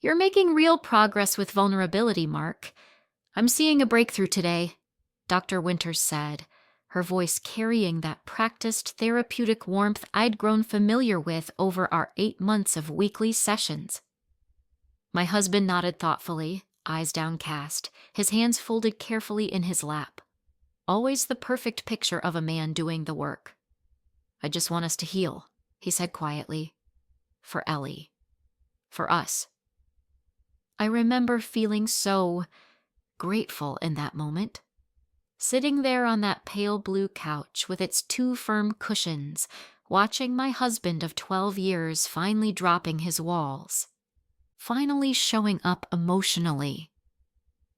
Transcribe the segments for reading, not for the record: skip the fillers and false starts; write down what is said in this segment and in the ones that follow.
You're making real progress with vulnerability, Mark. I'm seeing a breakthrough today, Dr. Winters said, her voice carrying that practiced therapeutic warmth I'd grown familiar with over our 8 months of weekly sessions. My husband nodded thoughtfully, eyes downcast, his hands folded carefully in his lap. Always the perfect picture of a man doing the work. I just want us to heal, he said quietly. For Ellie. For us. I remember feeling so grateful in that moment. Sitting there on that pale blue couch with its 2 firm cushions, watching my husband of 12 years finally dropping his walls. Finally showing up emotionally.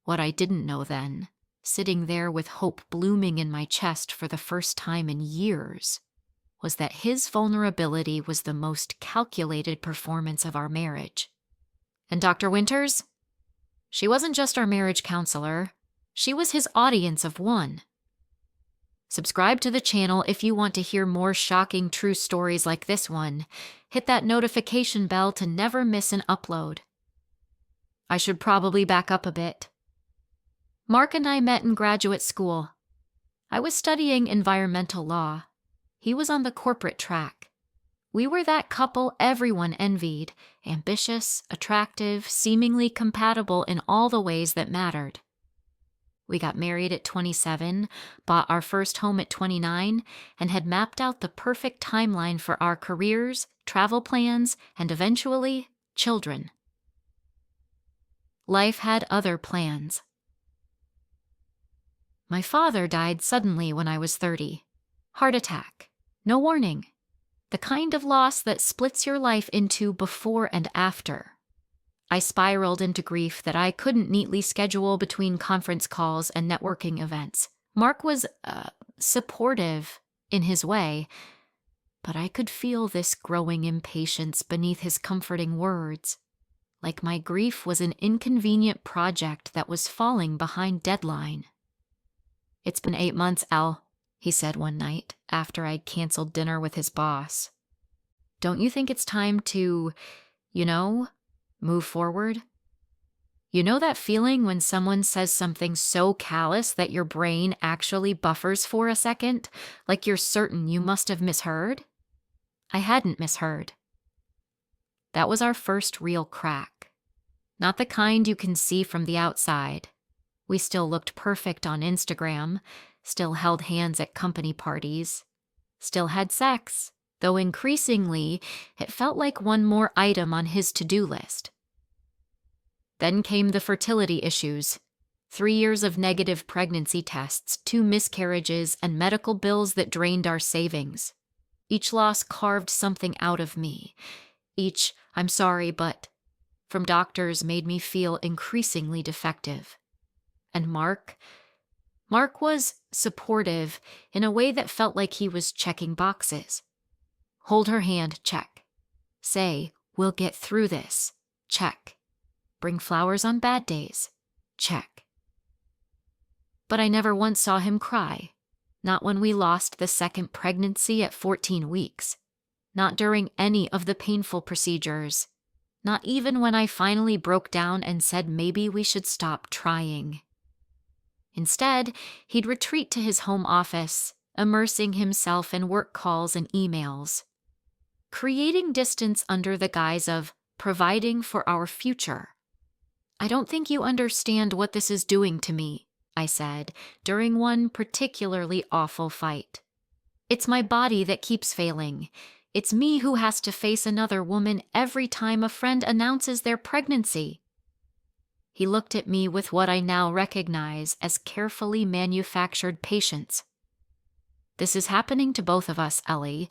What I didn't know then, sitting there with hope blooming in my chest for the first time in years, was that his vulnerability was the most calculated performance of our marriage. And Dr. Winters? She wasn't just our marriage counselor. She was his audience of one. Subscribe to the channel if you want to hear more shocking true stories like this one. Hit that notification bell to never miss an upload. I should probably back up a bit. Mark and I met in graduate school. I was studying environmental law. He was on the corporate track. We were that couple everyone envied, ambitious, attractive, seemingly compatible in all the ways that mattered. We got married at 27, bought our first home at 29, and had mapped out the perfect timeline for our careers, travel plans, and eventually, children. Life had other plans. My father died suddenly when I was 30. Heart attack. No warning. The kind of loss that splits your life into before and after. I spiraled into grief that I couldn't neatly schedule between conference calls and networking events. Mark was supportive in his way, but I could feel this growing impatience beneath his comforting words, like my grief was an inconvenient project that was falling behind deadline. "It's been 8 months, Al," he said one night after I'd canceled dinner with his boss. "Don't you think it's time to, move forward? You know that feeling when someone says something so callous that your brain actually buffers for a second, like you're certain you must have misheard?" I hadn't misheard. That was our first real crack. Not the kind you can see from the outside. We still looked perfect on Instagram, still held hands at company parties, still had sex, though increasingly it felt like one more item on his to-do list. Then came the fertility issues. 3 years of negative pregnancy tests, 2 miscarriages, and medical bills that drained our savings. Each loss carved something out of me. Each, "I'm sorry, but," from doctors made me feel increasingly defective. And Mark was supportive in a way that felt like he was checking boxes. Hold her hand, check. Say, "We'll get through this," check. Bring flowers on bad days, check. But I never once saw him cry. Not when we lost the second pregnancy at 14 weeks. Not during any of the painful procedures. Not even when I finally broke down and said maybe we should stop trying. Instead, he'd retreat to his home office, immersing himself in work calls and emails. Creating distance under the guise of providing for our future. "I don't think you understand what this is doing to me," I said, during one particularly awful fight. "It's my body that keeps failing. It's me who has to face another woman every time a friend announces their pregnancy." He looked at me with what I now recognize as carefully manufactured patience. "This is happening to both of us, Ellie.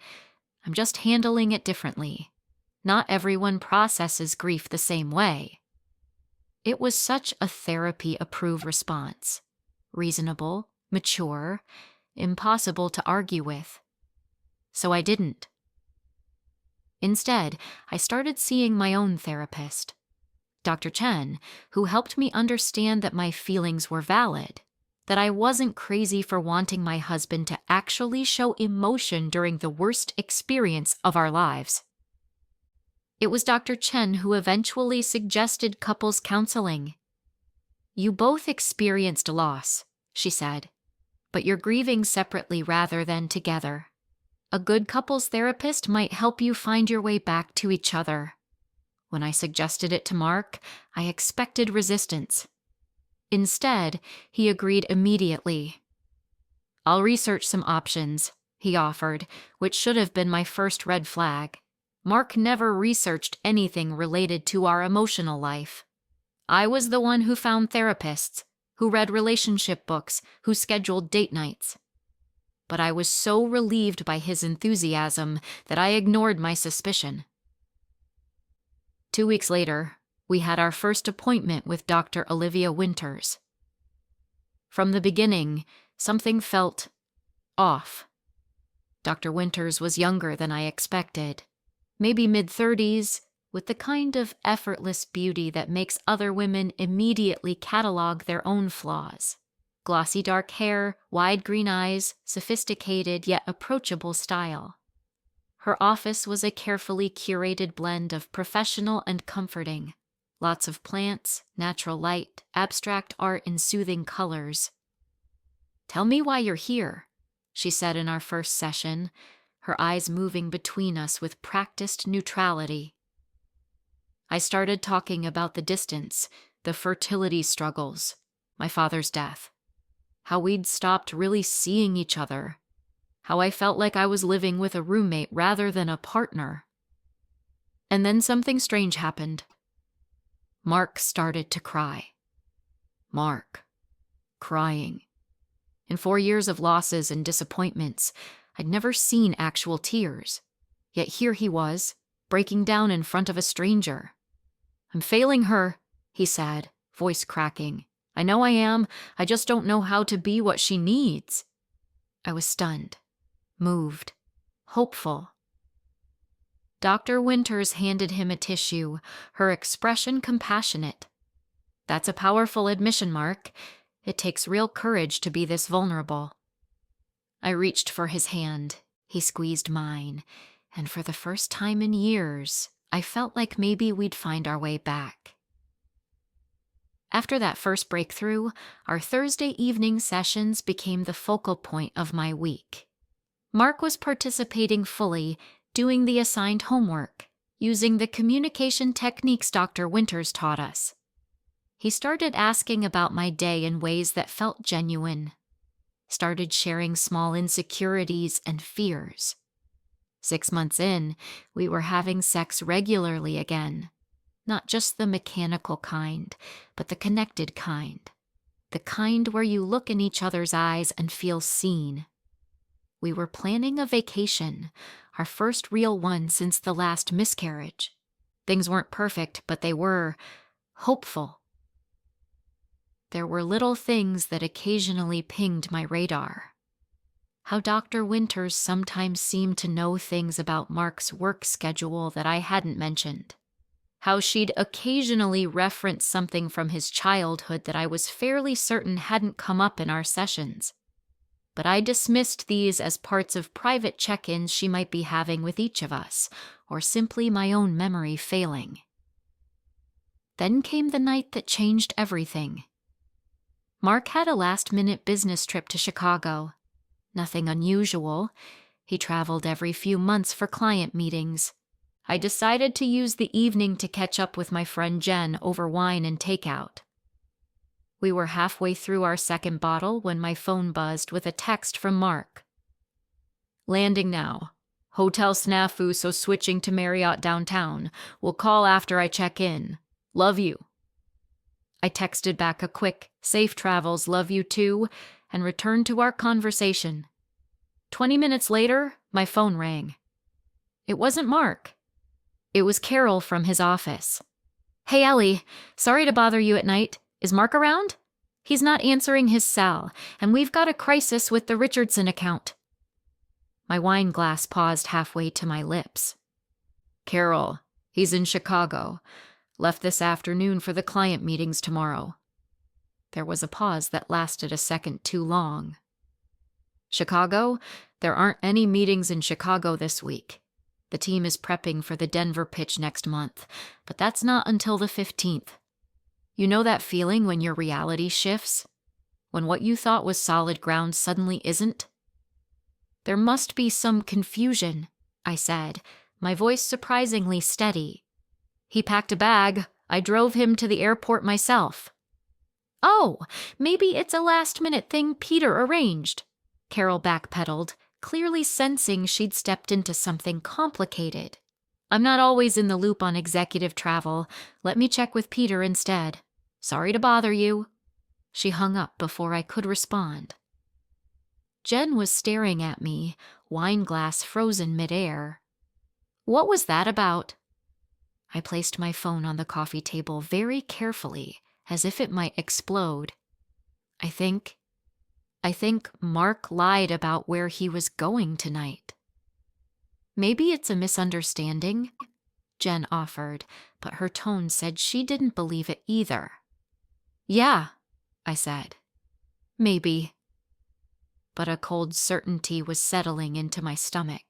I'm just handling it differently. Not everyone processes grief the same way." It was such a therapy-approved response. Reasonable, mature, impossible to argue with. So I didn't. Instead, I started seeing my own therapist, Dr. Chen, who helped me understand that my feelings were valid, that I wasn't crazy for wanting my husband to actually show emotion during the worst experience of our lives. It was Dr. Chen who eventually suggested couples counseling. "You both experienced loss," she said, "but you're grieving separately rather than together. A good couples therapist might help you find your way back to each other." When I suggested it to Mark, I expected resistance. Instead, he agreed immediately. "I'll research some options," he offered, which should have been my first red flag. Mark never researched anything related to our emotional life. I was the one who found therapists, who read relationship books, who scheduled date nights. But I was so relieved by his enthusiasm that I ignored my suspicion. 2 weeks later, we had our first appointment with Dr. Olivia Winters. From the beginning, something felt off. Dr. Winters was younger than I expected, maybe mid-30s, with the kind of effortless beauty that makes other women immediately catalog their own flaws. Glossy dark hair, wide green eyes, sophisticated yet approachable style. Her office was a carefully curated blend of professional and comforting. Lots of plants, natural light, abstract art in soothing colors. "Tell me why you're here," she said in our first session, her eyes moving between us with practiced neutrality. I started talking about the distance, the fertility struggles, my father's death, how we'd stopped really seeing each other, how I felt like I was living with a roommate rather than a partner. And then something strange happened. Mark started to cry. Mark. Crying. In 4 years of losses and disappointments, I'd never seen actual tears. Yet here he was, breaking down in front of a stranger. "I'm failing her," he said, voice cracking. "I know I am. I just don't know how to be what she needs." I was stunned, moved, hopeful. Dr. Winters handed him a tissue, her expression compassionate. "That's a powerful admission, Mark. It takes real courage to be this vulnerable." I reached for his hand. He squeezed mine, and for the first time in years, I felt like maybe we'd find our way back. After that first breakthrough, our Thursday evening sessions became the focal point of my week. Mark was participating fully, doing the assigned homework, using the communication techniques Dr. Winters taught us. He started asking about my day in ways that felt genuine, started sharing small insecurities and fears. 6 months in, we were having sex regularly again. Not just the mechanical kind, but the connected kind. The kind where you look in each other's eyes and feel seen. We were planning a vacation, our first real one since the last miscarriage. Things weren't perfect, but they were hopeful. There were little things that occasionally pinged my radar. How Dr. Winters sometimes seemed to know things about Mark's work schedule that I hadn't mentioned. How she'd occasionally reference something from his childhood that I was fairly certain hadn't come up in our sessions. But I dismissed these as parts of private check-ins she might be having with each of us, or simply my own memory failing. Then came the night that changed everything. Mark had a last-minute business trip to Chicago. Nothing unusual. He traveled every few months for client meetings. I decided to use the evening to catch up with my friend Jen over wine and takeout. We were halfway through our second bottle when my phone buzzed with a text from Mark. "Landing now. Hotel snafu, so switching to Marriott downtown. We'll call after I check in. Love you." I texted back a quick, "Safe travels, love you too," and returned to our conversation. 20 minutes later, my phone rang. It wasn't Mark. It was Carol from his office. "Hey, Ellie, sorry to bother you at night. Is Mark around? He's not answering his cell, and we've got a crisis with the Richardson account." My wine glass paused halfway to my lips. "Carol, he's in Chicago. Left this afternoon for the client meetings tomorrow." There was a pause that lasted a second too long. "Chicago? There aren't any meetings in Chicago this week. The team is prepping for the Denver pitch next month, but that's not until the 15th. You know that feeling when your reality shifts? When what you thought was solid ground suddenly isn't? There must be some confusion, I said, my voice surprisingly steady. He packed a bag. I drove him to the airport myself. Oh, maybe it's a last-minute thing Peter arranged. Carol backpedaled, clearly sensing she'd stepped into something complicated. I'm not always in the loop on executive travel. Let me check with Peter instead. Sorry to bother you. She hung up before I could respond. Jen was staring at me, wine glass frozen midair. What was that about? I placed my phone on the coffee table very carefully, as if it might explode. I think Mark lied about where he was going tonight. Maybe it's a misunderstanding, Jen offered, but her tone said she didn't believe it either. Yeah, I said. Maybe. But a cold certainty was settling into my stomach.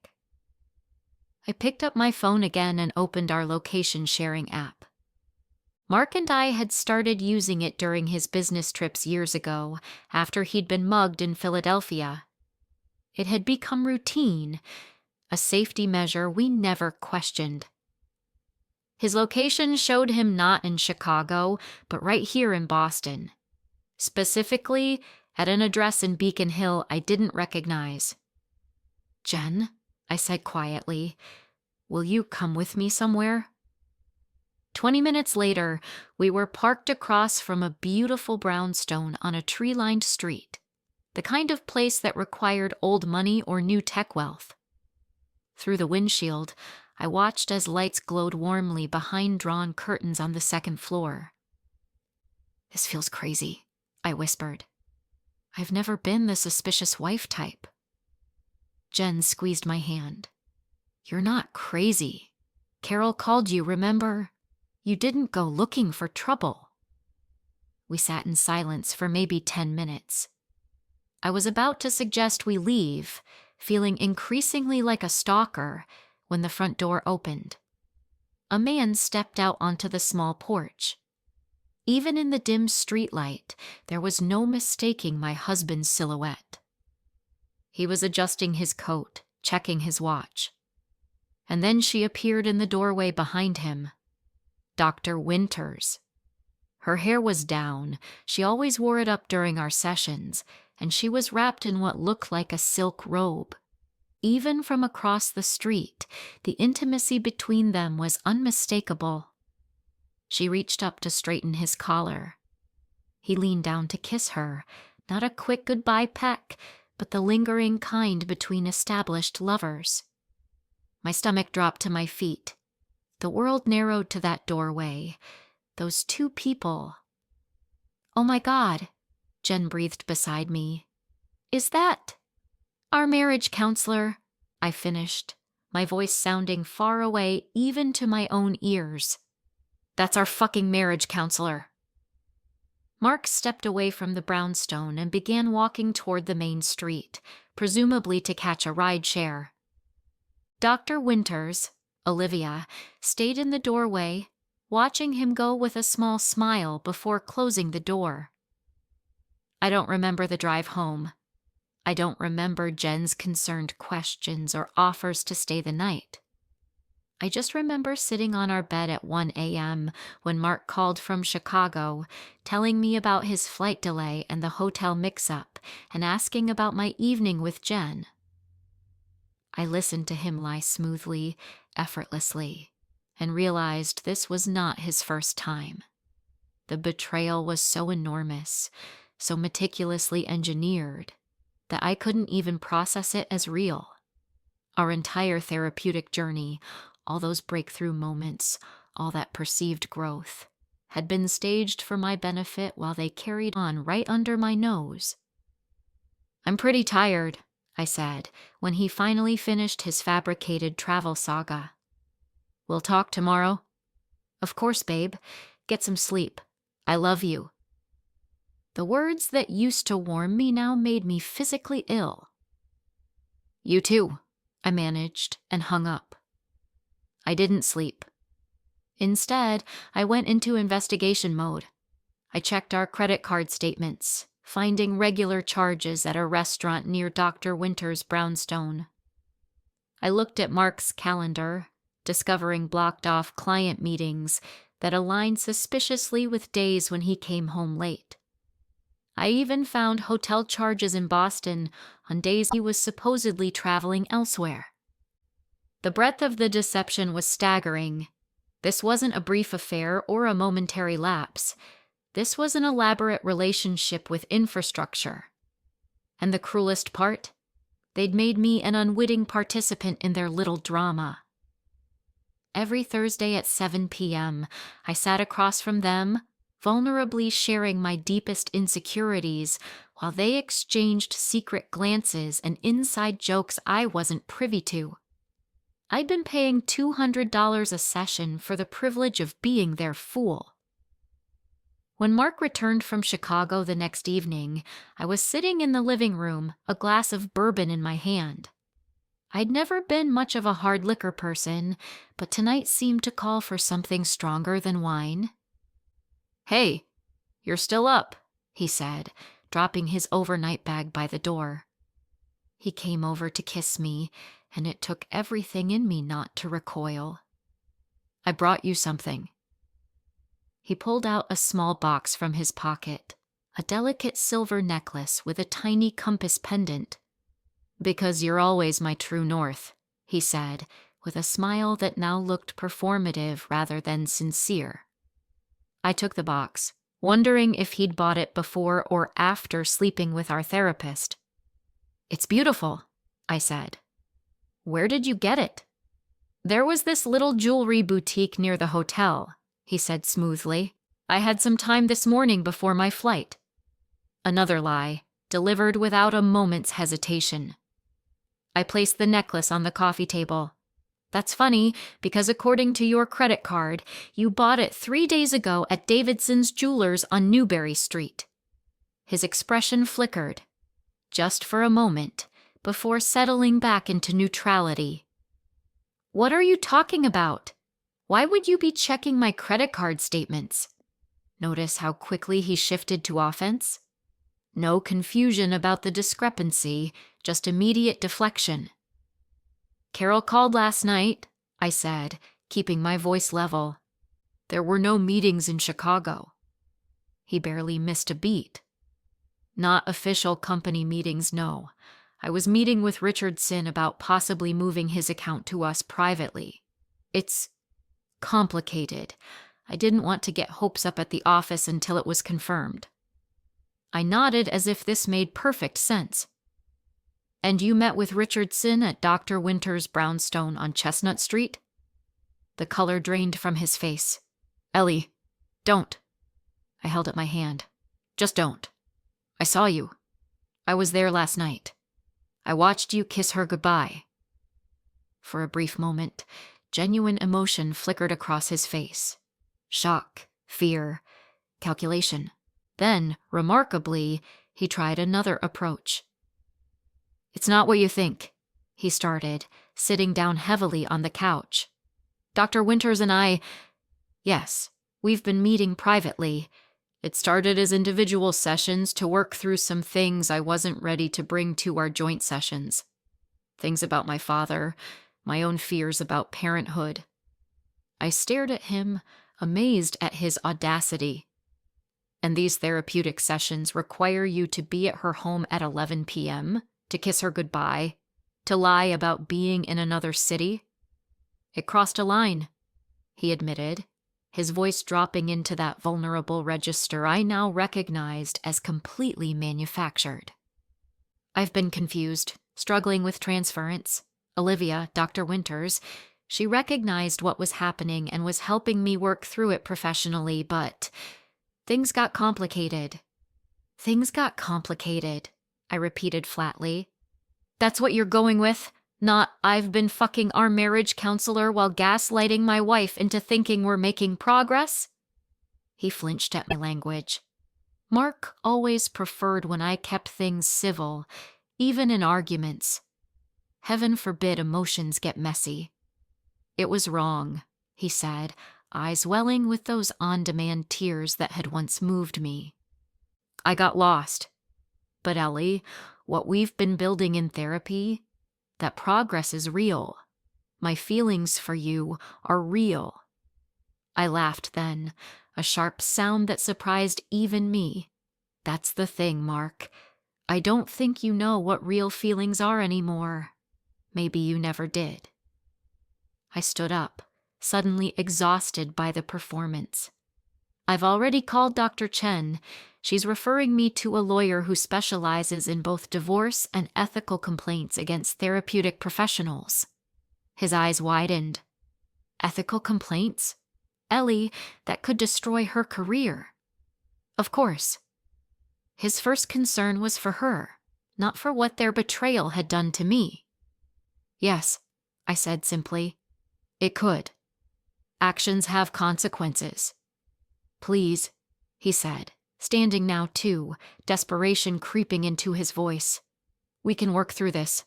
I picked up my phone again and opened our location sharing app. Mark and I had started using it during his business trips years ago, after he'd been mugged in Philadelphia. It had become routine, a safety measure we never questioned. His location showed him not in Chicago, but right here in Boston. Specifically, at an address in Beacon Hill I didn't recognize. Jen, I said quietly, will you come with me somewhere? 20 minutes later, we were parked across from a beautiful brownstone on a tree-lined street, the kind of place that required old money or new tech wealth. Through the windshield, I watched as lights glowed warmly behind drawn curtains on the second floor. This feels crazy, I whispered. I've never been the suspicious wife type. Jen squeezed my hand. You're not crazy. Carol called you, remember? You didn't go looking for trouble. We sat in silence for maybe 10 minutes. I was about to suggest we leave, feeling increasingly like a stalker, when the front door opened. A man stepped out onto the small porch. Even in the dim streetlight, there was no mistaking my husband's silhouette. He was adjusting his coat, checking his watch. And then she appeared in the doorway behind him. Dr. Winters. Her hair was down. She always wore it up during our sessions, and she was wrapped in what looked like a silk robe. Even from across the street, the intimacy between them was unmistakable. She reached up to straighten his collar. He leaned down to kiss her, not a quick goodbye peck, but the lingering kind between established lovers. My stomach dropped to my feet. The world narrowed to that doorway. Those two people. Oh my God, Jen breathed beside me. Is that our marriage counselor? I finished, my voice sounding far away even to my own ears. That's our fucking marriage counselor. Mark stepped away from the brownstone and began walking toward the main street, presumably to catch a rideshare. Dr. Winters, Olivia, stayed in the doorway, watching him go with a small smile before closing the door. I don't remember the drive home. I don't remember Jen's concerned questions or offers to stay the night. I just remember sitting on our bed at 1 a.m. when Mark called from Chicago, telling me about his flight delay and the hotel mix-up, and asking about my evening with Jen. I listened to him lie smoothly, effortlessly, and realized this was not his first time. The betrayal was so enormous, so meticulously engineered, that I couldn't even process it as real. Our entire therapeutic journey, all those breakthrough moments, all that perceived growth, had been staged for my benefit while they carried on right under my nose. I'm pretty tired, I said, when he finally finished his fabricated travel saga. We'll talk tomorrow? Of course, babe. Get some sleep. I love you. The words that used to warm me now made me physically ill. You too, I managed and hung up. I didn't sleep. Instead, I went into investigation mode. I checked our credit card statements, finding regular charges at a restaurant near Dr. Winter's brownstone. I looked at Mark's calendar, discovering blocked-off client meetings that aligned suspiciously with days when he came home late. I even found hotel charges in Boston on days he was supposedly traveling elsewhere. The breadth of the deception was staggering. This wasn't a brief affair or a momentary lapse. This was an elaborate relationship with infrastructure. And the cruelest part? They'd made me an unwitting participant in their little drama. Every Thursday at 7 p.m., I sat across from them, vulnerably sharing my deepest insecurities, while they exchanged secret glances and inside jokes I wasn't privy to. I'd been paying $200 a session for the privilege of being their fool. When Mark returned from Chicago the next evening, I was sitting in the living room, a glass of bourbon in my hand. I'd never been much of a hard liquor person, but tonight seemed to call for something stronger than wine. "Hey, you're still up," he said, dropping his overnight bag by the door. He came over to kiss me, and it took everything in me not to recoil. "I brought you something." He pulled out a small box from his pocket, a delicate silver necklace with a tiny compass pendant. "Because you're always my true north," he said, with a smile that now looked performative rather than sincere. I took the box, wondering if he'd bought it before or after sleeping with our therapist. "It's beautiful," I said. "Where did you get it?" "There was this little jewelry boutique near the hotel," he said smoothly. "I had some time this morning before my flight." Another lie, delivered without a moment's hesitation. I placed the necklace on the coffee table. "That's funny, because according to your credit card, you bought it 3 days ago at Davidson's Jewelers on Newberry Street." His expression flickered, just for a moment, before settling back into neutrality. "What are you talking about? Why would you be checking my credit card statements?" Notice how quickly he shifted to offense? No confusion about the discrepancy, just immediate deflection. "Carol called last night," I said, keeping my voice level. "There were no meetings in Chicago." He barely missed a beat. "Not official company meetings, no. I was meeting with Richardson about possibly moving his account to us privately. It's complicated. I didn't want to get hopes up at the office until it was confirmed." I nodded as if this made perfect sense. "And you met with Richardson at Dr. Winter's brownstone on Chestnut Street?" The color drained from his face. "Ellie, don't." I held up my hand. "Just don't. I saw you. I was there last night. I watched you kiss her goodbye." For a brief moment, genuine emotion flickered across his face. Shock, fear, calculation. Then, remarkably, he tried another approach. "It's not what you think," he started, sitting down heavily on the couch. "Dr. Winters and I, yes, we've been meeting privately. It started as individual sessions to work through some things I wasn't ready to bring to our joint sessions. Things about my father, my own fears about parenthood." I stared at him, amazed at his audacity. "And these therapeutic sessions require you to be at her home at 11 p.m., to kiss her goodbye, to lie about being in another city?" "It crossed a line," he admitted, his voice dropping into that vulnerable register I now recognized as completely manufactured. "I've been confused, struggling with transference. Olivia, Dr. Winters, she recognized what was happening and was helping me work through it professionally, but things got complicated." "Things got complicated," I repeated flatly. "That's what you're going with? Not, I've been fucking our marriage counselor while gaslighting my wife into thinking we're making progress?" He flinched at my language. Mark always preferred when I kept things civil, even in arguments. Heaven forbid emotions get messy. It was wrong, he said, eyes welling with those on-demand tears that had once moved me. I got lost. But Ellie, what we've been building in therapy, that progress is real. My feelings for you are real. I laughed then, a sharp sound that surprised even me. That's the thing, Mark. I don't think you know what real feelings are anymore. Maybe you never did. I stood up, suddenly exhausted by the performance. I've already called Dr. Chen. She's referring me to a lawyer who specializes in both divorce and ethical complaints against therapeutic professionals. His eyes widened. Ethical complaints? Ellie, that could destroy her career. Of course. His first concern was for her, not for what their betrayal had done to me. Yes, I said simply. It could. Actions have consequences. Please, he said, standing now too, desperation creeping into his voice. We can work through this.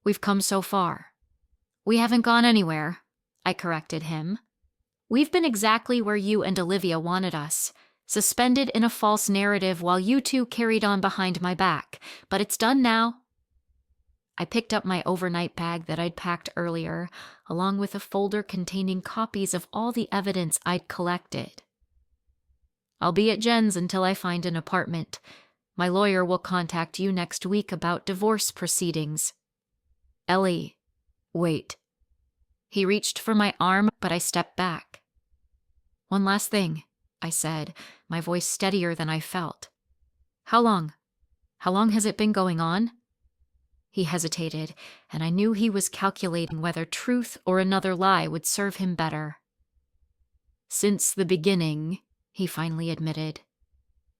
We've come so far. We haven't gone anywhere, I corrected him. We've been exactly where you and Olivia wanted us, suspended in a false narrative while you two carried on behind my back, but it's done now. I picked up my overnight bag that I'd packed earlier, along with a folder containing copies of all the evidence I'd collected. I'll be at Jen's until I find an apartment. My lawyer will contact you next week about divorce proceedings. Ellie, wait. He reached for my arm, but I stepped back. One last thing, I said, my voice steadier than I felt. How long? How long has it been going on? He hesitated, and I knew he was calculating whether truth or another lie would serve him better. Since the beginning, he finally admitted.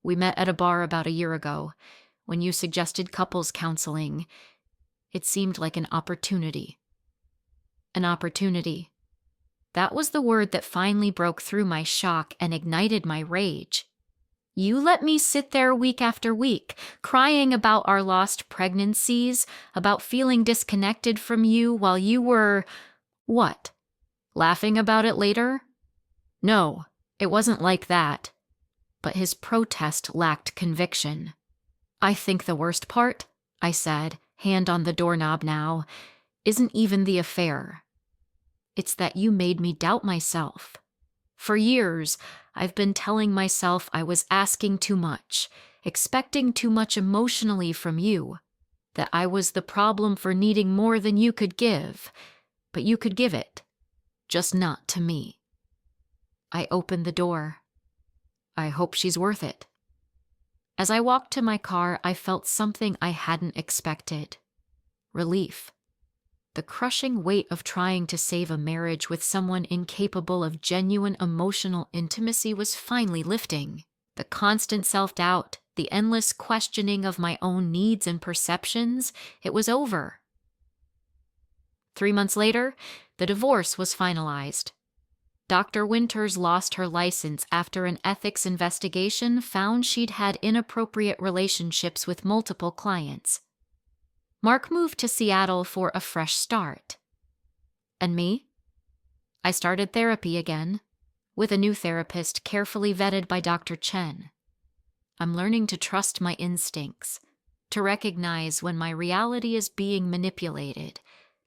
We met at a bar about a year ago, when you suggested couples counseling. It seemed like an opportunity. An opportunity. That was the word that finally broke through my shock and ignited my rage. You let me sit there week after week, crying about our lost pregnancies, about feeling disconnected from you while you were… what? Laughing about it later? No, it wasn't like that. But his protest lacked conviction. I think the worst part, I said, hand on the doorknob now, isn't even the affair. It's that you made me doubt myself. For years, I've been telling myself I was asking too much, expecting too much emotionally from you, that I was the problem for needing more than you could give, but you could give it, just not to me. I opened the door. I hope she's worth it. As I walked to my car, I felt something I hadn't expected. Relief. The crushing weight of trying to save a marriage with someone incapable of genuine emotional intimacy was finally lifting. The constant self-doubt, the endless questioning of my own needs and perceptions, it was over. 3 months later, the divorce was finalized. Dr. Winters lost her license after an ethics investigation found she'd had inappropriate relationships with multiple clients. Mark moved to Seattle for a fresh start. And me? I started therapy again, with a new therapist carefully vetted by Dr. Chen. I'm learning to trust my instincts, to recognize when my reality is being manipulated,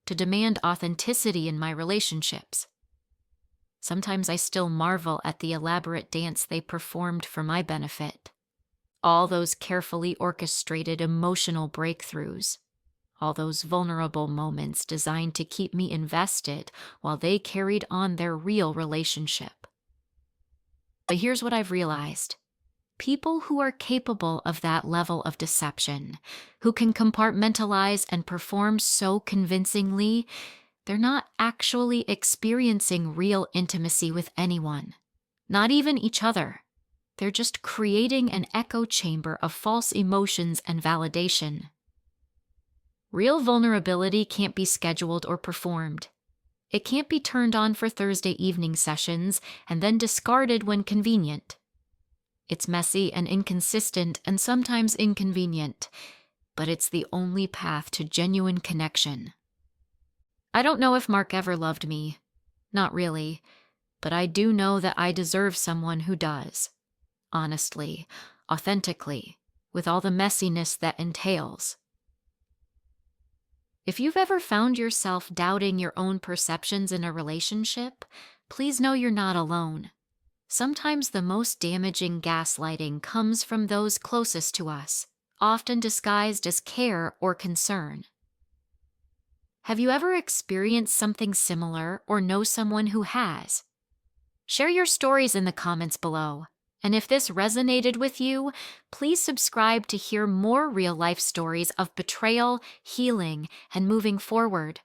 to demand authenticity in my relationships. Sometimes I still marvel at the elaborate dance they performed for my benefit. All those carefully orchestrated emotional breakthroughs. All those vulnerable moments designed to keep me invested while they carried on their real relationship. But here's what I've realized. People who are capable of that level of deception, who can compartmentalize and perform so convincingly, they're not actually experiencing real intimacy with anyone, not even each other. They're just creating an echo chamber of false emotions and validation. Real vulnerability can't be scheduled or performed. It can't be turned on for Thursday evening sessions and then discarded when convenient. It's messy and inconsistent and sometimes inconvenient, but it's the only path to genuine connection. I don't know if Mark ever loved me. Not really, but I do know that I deserve someone who does. Honestly, authentically, with all the messiness that entails. If you've ever found yourself doubting your own perceptions in a relationship, please know you're not alone. Sometimes the most damaging gaslighting comes from those closest to us, often disguised as care or concern. Have you ever experienced something similar or know someone who has? Share your stories in the comments below. And if this resonated with you, please subscribe to hear more real-life stories of betrayal, healing, and moving forward.